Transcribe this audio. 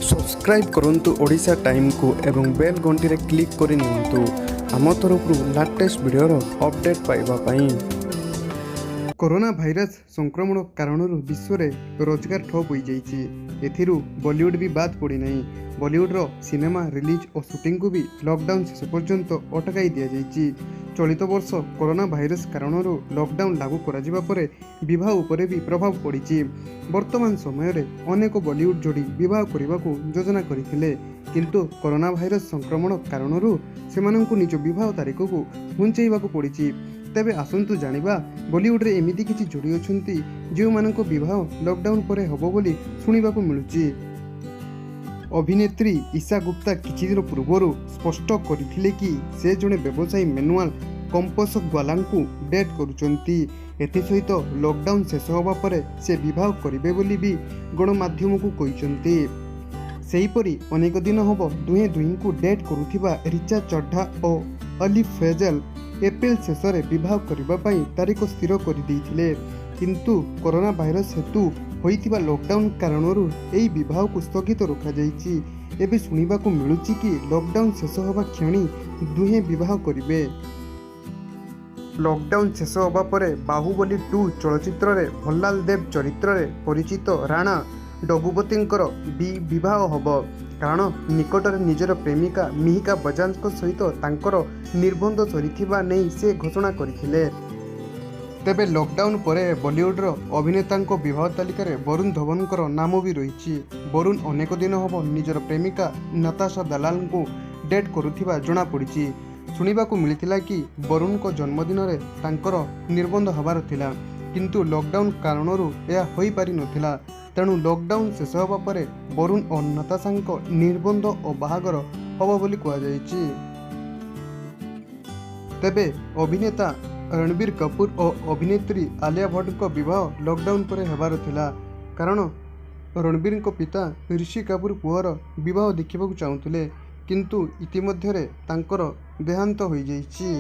Subscribe करंतु Odisha time को एवं बेल घंटी रे क्लिक करि नियंतु आम तरफरु लेटेस्ट वीडियो अपडेट पाइबा पई। कोरोना भाइरस संक्रमण कारणर विश्व में रोजगार ठप हो जाइछि। एथिरु बॉलीवुड भी बाद पड़ी नहीं। बॉलीवुड रो सिनेमा रिलीज और शूटिंग को भी लॉकडाउन शेष पर्यंत अटकाई दिया जाइछि। चलित वर्ष कोरोना भाइरस कारणर लॉकडाउन लागू करा जिबा परे विवाह उपरे भी प्रभाव पड़िछि। वर्तमान समय रे अनेक बॉलीवुड जोड़ी विवाह करने को योजना करथिले, किंतु कोरोना भाइरस संक्रमण कारणर सेमानंकु निज विवाह तारीख को घुंचाइबाकू पड़िछि। तेबे आसंतु जानिबा बॉलीवुड रे एमिति किछि जोड़ी अछंती जे माननको विवाह लॉकडाउन परे हबो बोली सुनिबाकू मिलुछि। अभिनेत्री ईशा गुप्ता किछि दिन पूर्व स्पष्ट करथिले कि से जने व्यवसायी मैनुअल कंपस ग्वालांकु डेट करुचंती। एथि सहित लॉकडाउन शेष होबा परे से विवाह करिवे बोली भी गणमाध्यम को कहिसंती। सेहीपरि अनेक दिन हबो दुहे दुहिंकु डेट करुथिबा रिचा चड्ढा और अली फैजल एप्रिल शेष में विवाह करने तारीख स्थिर कर देइथिले, किंतु कोरोना भाइरस हेतु होइतिबा लॉकडाउन कारणर एही विवाह को स्थगित रखा जाइछि। एबे सुनिबाकू मिलुछि कि लॉकडाउन शेष होबा क्षणी दुहे विवाह करिवे। लॉकडाउन शेष होबा परे बाहुबली 2 चलचित्र रे भल्लाल देव चरित्र रे परिचित राणा डगुवतींकर विवाह होबो, कारण निकटरे निजर प्रेमिका मिहिका बजाज सहित तांकर निर्बंध सरीथिबा नहीं से घोषणा करथिले। तेबे लॉकडाउन परे बॉलीवुडर अभिनेतांको विवाह तालिका रे वरुण धवनकर नाम भी रही। वरुण अनेक दिन हबो निजर प्रेमिका नताशा दलाल को डेट करुथिबा जणा पड़िछि। सुनिबाकू मिलिथिला कि वरुण को जन्मदिन रे तांकर निर्बंध हबार थिला, किंतु लॉकडाउन कारणर यह होई पारि नथिला। तेणु लॉकडाउन शेष होबा परे वरुण और नताशांको निर्बंध और बाहागर हबो बोली कहा जाइछि। तेबे अभिनेता रणबीर कपूर और अभिनेत्री आलिया भट्ट को विवाह लॉकडाउन पर हेबार थिला, कारण रणबीर को पिता ऋषि कपूर पुअर विवाह देखिबाकू चाहुथिले, किंतु इतिमध्यरे तांकर देहांत होई जाइछि।